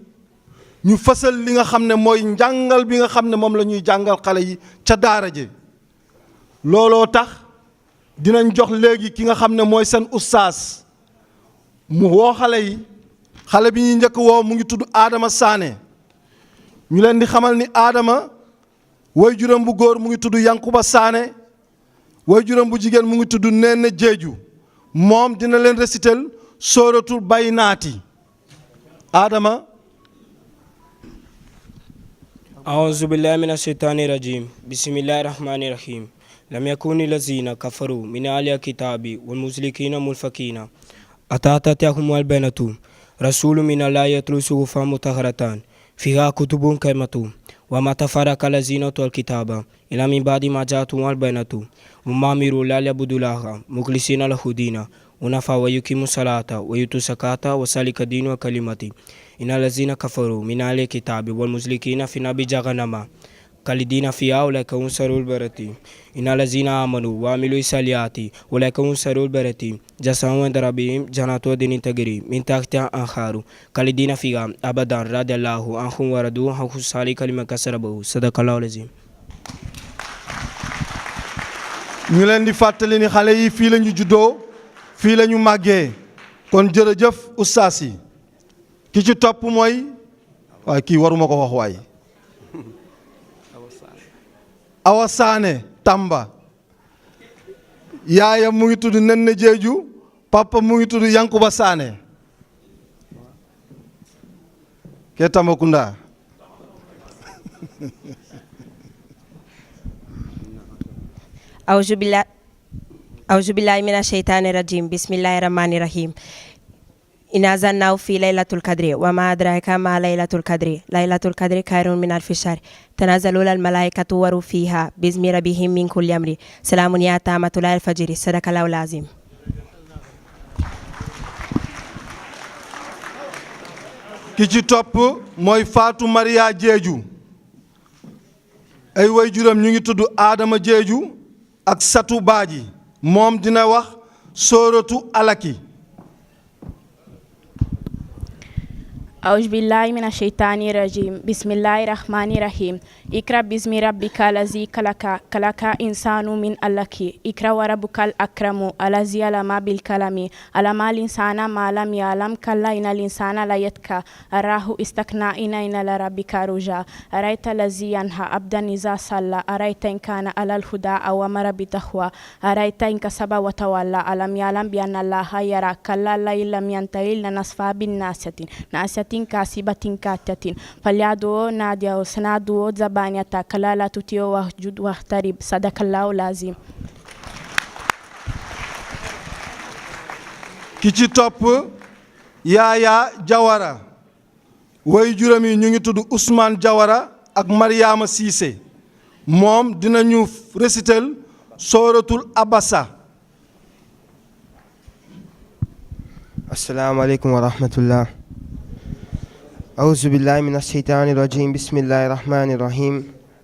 ñu fësal li nga xam ne mooy njàngal bi nga xam ne moom la ñuy jàngal xale yi ca daara ji looloo tax dinañ jox léegi ki nga xam ne mooy seen ustaas mu woo xale yi xale bi ñuy njëkk woo mu ngi tudd Adama Sané ñu leen di xamal ni Adama way juróom bu góor mu ngi tudd Yankuba Sané way juróom bu jigéen mu ngi tudd Néné Jeeju moom dina leen récital sóoratul Baynaati Adama. أعوذ بالله من الشيطان الرجيم بسم الله الرحمن الرحيم لم يكن الذين كفروا من أهل الكتاب والمشركين منفكين أتى تأتيهم البينة رسول من الله يتلو صحفا مطهرة فيها كتب قيمة وما تفرق الذين أوتوا الكتاب إلا من بعد ما جاءتهم البينة وما أمروا إلا ليعبدوا الله مخلصين له الدين ونفع ويقيموا الصلاة ويؤتوا الزكاة وذلك دين وكلمة إن الذين كفروا من أهل الكتاب والمشركين في نار جهنم خالدين فيها أولئك هم شر البرية إن الذين آمنوا وعملوا الصالحات أولئك هم شر البرية جزاهم عند ربهم جنات عدن تجري من تحتها الأنهار خالدين فيها أبدا رضي الله عنهم ورضوا عنه ذلك لمن كسبه صدق الله العظيم. ñu leen di fàttali ni xale yi fii la ñu juddoo fii la ñu màggee kon jërëjëf ustaas yi ki ci topp mooy waaye kii waruma ko wax waay Awa Sané Tamba yaayam mu ngi tudd Nenne Jeeju papa mu ngi tudd Yankuba Sané ke Tambacounda أعوذ بالله من الشيطان الرجيم بسم الله الرحمن الرحيم إنا زلناه في ليلة القدر وما أدراك ما ليلة القدر ليلة القدر خير من ألف شهر تنزل الملائكة والروح فيها بإذن ربهم من كل أمر سلام يا تامة الفجر صدق الله العظيم ki ci topp mooy Fatou Maria Jeeju ay waajuram ñu ngi tudd Adama Jeeju ak Satu Baaji moom dina wax sooratu alaki أعوذ بالله من الشيطان الرجيم بسم الله الرحمن الرحيم اقرأ باسم ربك الذي خلق خلق إنسان من علق اقرأ وربك الأكرم الذي علم بالقلم علم الإنسان ما لم يعلم كلا إن الإنسان لا يتقى أراه استغنى إن إلى ربك رجع أرأيت الذي ينهى عبدا إذا صلى أرأيت إن كان على الهدى أو أمر بالتقوى أرأيت إن كسب وتولى ألم يعلم بأن الله يرى كلا لئن لم ينتهي لنصفى بالناصية ناصية كاسبة كاتة فليدعو ناديه سنادعو زبانية كلا لا تطيع واسجد واقترب صدق الله العظيم ki ci topp Yaaya Jawara waajuram yi ñu ngi tudd Ousmane Jawara ak Mariama Cissé moom dinañu récital sooratul Abasa السلام عليكم ورحمة الله أعوذ بالله من الشيطان الرجيم بسم الله الرحمن الرحيم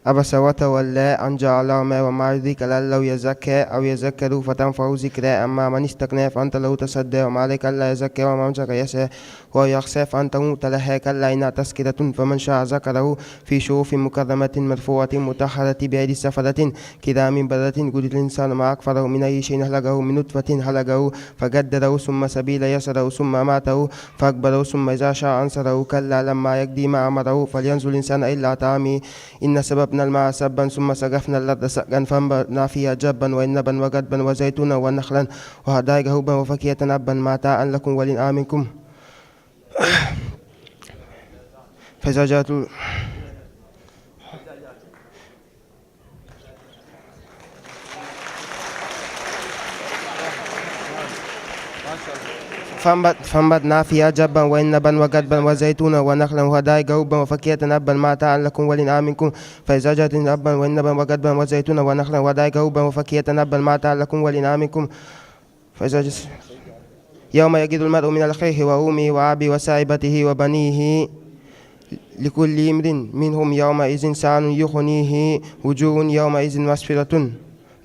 عبس وتولى أن جعل ما وما يدريك لعله يزكى أو يذكر فتنفعه ذكرى أما من استغنى فأنت له تصدى وما عليك ألا يزكى وما من شاء يسعى ويخسى فأنت موت لها كلا إنها تذكرة فمن شاء ذكره في شوف مكرمة مرفوعة مطهرة بأيدي سفرة كرام بررة قل الإنسان ما أكفره من أي شيء خلقه من نطفة خلقه فقدره ثم سبيل يسره ثم ماته فأكبره ثم إذا شاء أنصره كلا لما يقضي ما أمره فلينظر الإنسان إلا طعامه إن سببنا الماء سبا ثم سقفنا الأرض سقا فأنبتنا فيها جبا وعنبا وقضبا وزيتونا ونخلا وحدائق هبا وفاكهة أبا متاعا لكم ولأنعامكم فإذا جاءت فانبتنا فيها جبا وعنبا وقضبا وزيتونا ونخلا وحدائق هبا وفاكهة أبا متاعا لكم ولأنعامكم فإذا جاءت أبا وعنبا وقضبا وزيتونا ونخلا وحدائق هبا وفاكهة أبا متاعا لكم ولأنعامكم فإذا يوم يجد المرء من الخير وأمه وأبيه وصاحبته وبنيه لكل امرئ منهم يومئذ شأن يغنيه وجوه يومئذ مسفرة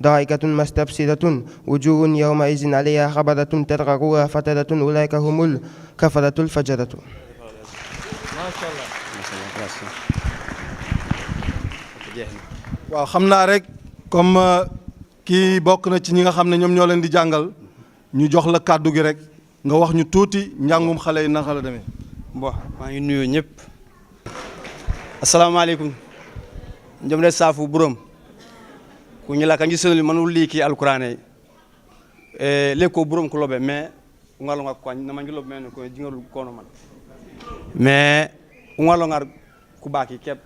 ضاحكة مستبشرة وجوه يومئذ عليها غبرة ترهقها فترة أولئك هم الكفرة الفجرة. waaw xam naa rek comme kii bokk na ci ñi nga xam ne ñoom ñoo leen di jàngal ñu jox la kàddu gi rek nga wax ñu tuuti njàngum xale yi naka la demee. bon maa ngi nuyu ñëpp asalaamaaleykum njom de saafu burom ku ñila kanji senoli manul liki alqur'ane le ko burom ko lobe mais ngalo ngak ko na mangi lobe men ko jingalu kono man mais ngalo ngar ku baki kep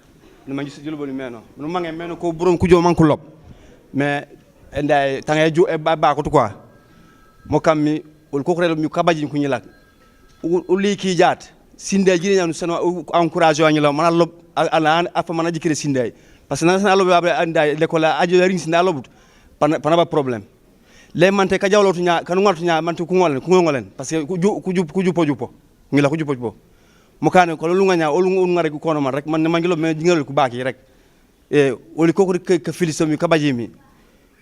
na mangi sujul bolu meno no mangé meno ko burom ku jo man ko lob mais nday tangay ju e ba ko to quoi mo kammi ol ko relo mi kabaji ku ñila o liki jaat sinde jini ñanu seno encourager ñu la man lob ala afa man jikire sinde parce que nan alo be anda l'école ajo ring sin alo but pana ba problème le mante ka jawlo tunya kan ngal tunya mante ku ngolen parce que ku jupo ngila ku jupo mo kane ko lu nganya olu ngare ko kono man rek man ma ngilo me ngal ku baki rek e oli ko ka filiso mi ka baji mi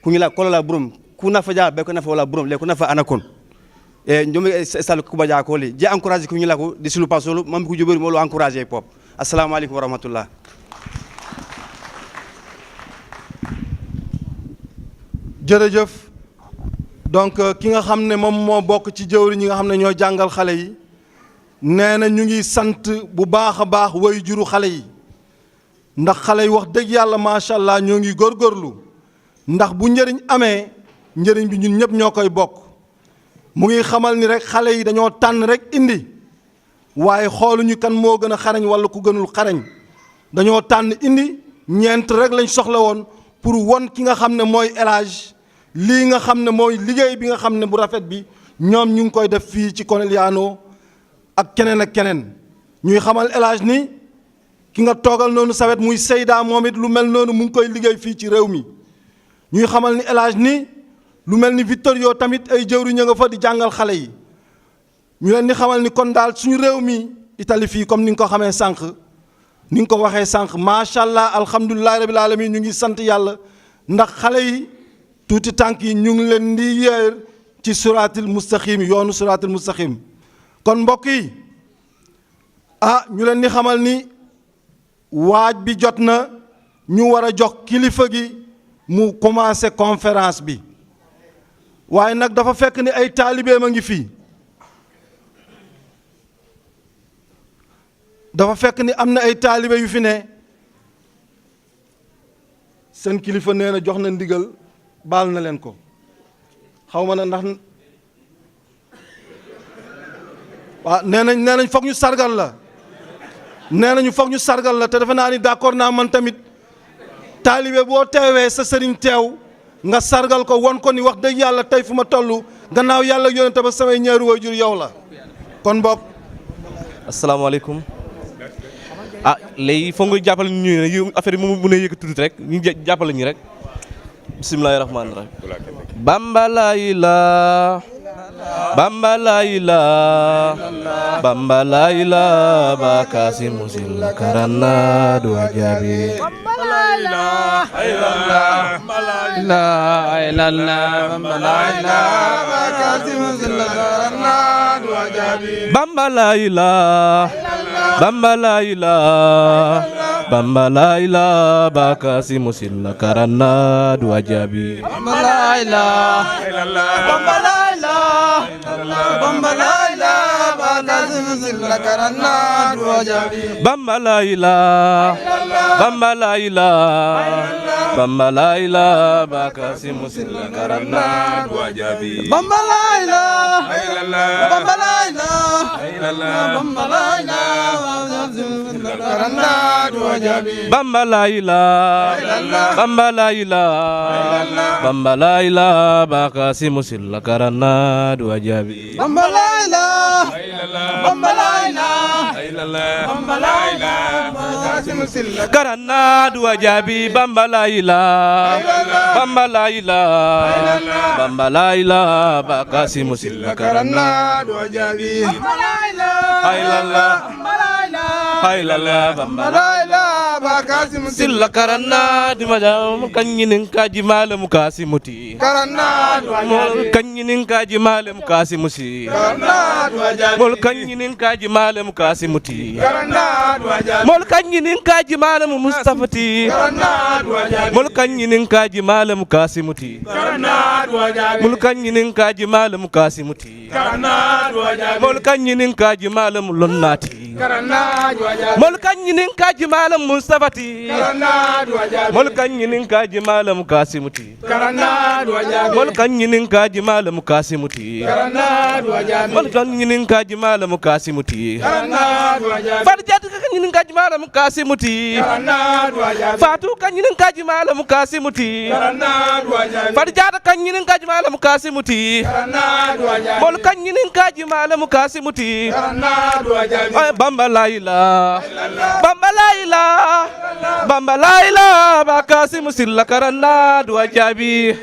ku ngila ko la burum ku nafa ja be ko nafa wala burum le ko nafa anakon e njomi sal ku baja ko li je encourager ku ngila ko disilu pasolu mam ku jobori mo lo encourager pop assalamu alaykum wa rahmatullah. jërëjëf donc ki nga xam ne moom moo bokk ci jëwri ñi nga xam ne ñoo jàngal xale yi nee na ñu ngi sant bu baax a baax way juru xale yi ndax xale yi wax dëgg yàlla macha allah ñoo ngi góorgóorlu ndax bu njëriñ amee njëriñ bi ñun ñëpp ñoo koy bokk mu ngi xamal ni rek xale yi dañoo tànn rek indi waaye xooluñu kan moo gën a xarañ wala ku gënul xarañ dañoo tànn indi ñeent rek lañ soxla woon pour won ki nga xam ne mooy El Hadj lii nga xam ne mooy liggéey bi nga xam ne bu rafet bi ñoom ñu ngi koy def fii ci Conegliano ak keneen ñuy xamal El Hadj ni ki nga toogal noonu sawet muy Seyda moom it lu mel noonu mu ngi koy liggéey fii ci réew mi ñuy xamal ni El Hadj ni lu mel ni Vittorio tamit ay jëwriñ a nga fa di jàngal xale yi ñu leen di xamal ni kon daal suñu réew mi Italie fii comme ni nga ko xamee sànq ni nga ko waxee sànq macha allah alhamdulilahi rabil alamin ñu ngi sant yàlla ndax xale yi tuuti tànk yi ñu ngi leen di yeer ci suratul mustaqim yoonu suratul mustaqim kon mbokk yi ñu leen di xamal ni waaj bi jot na ñu war a jox kilifa gi mu commencé conférence bi waaye nag dafa fekk ni ay taalibeem a ngi fii dafa fekk ni am na ay taalibe yu fi ne seen kilifa nee na jox na ndigal baal na leen ko xaw ma na ndax waaw nee nañ foog ñu sargal la nee nañu foog ñu sargal la te defe naa ni d'accord naa man tamit taalibe boo teewee sa sëriñ teew nga sargal ko won ko ni wax dëgg yàlla tey fu ma toll gannaaw yàlla yónnent ba samay ñaari waajur yow la kon bokk asalaamaaleykum léegi foog nga jàppale ñu affaire yi mu mën a yëkkati tuuti rek ñu jàppale ñu rek bismillahi rahmaani rahim bamba la ilaha bamba la ilaha bamba la ilaha ba kasim musil karana do jabi bamba la ilaha bamba la ilaha bamba la ilaha ba kasim musil karana do jabi bamba la ilaha bamba la ilaha bamba la ilaha ba kasim musil karana do jabi bamba la ilaha bamba la bamba la ilaha ba kasim musil karana do jabi bamba la ilaha bamba la ilaha bamba la ilaha ba kasim musil karana do jabi bamba la ilaha bamba la ilaha bamba la ilaha karana do jabi bamba la ilaha bamba la ilaha bamba la ilaha ba kasim musil karana do jabi bamba la ilaha bamba la ilaha bamba la ilaha ba kasim musil karana do jabi bamba la ilaha bamba la ilaha bamba la ilaha ba kasim musil karana do jabi bamba la ilaha haylala bamba la ilaha ba kasim silla karanna di majam kanyinin kaji malam kasimuti karanna mol kanyinin kaji malam kasimusi karanna mol kanyinin kaji malam kasimuti karanna mol kanyinin kaji malam mustafati karanna mol kanyinin kaji malam kasimuti karanna mol kanyinin kaji malam kasimuti karanna mol kanyinin kaji malam lonnati karanna mol kanyinin kaji malam mustafati mol kanyinin kaji malam kasimuti mol kanyinin kaji malam kasimuti mol kanyinin kaji malam kasimuti farjat kanyinin kaji malam kasimuti fatu kanyinin kaji malam kasimuti farjat kanyinin kaji malam kasimuti mol kanyinin kaji malam kasimuti bamba la ilaha bamba la ilaha bamba la ilaha ba kasim silla karanna do jabi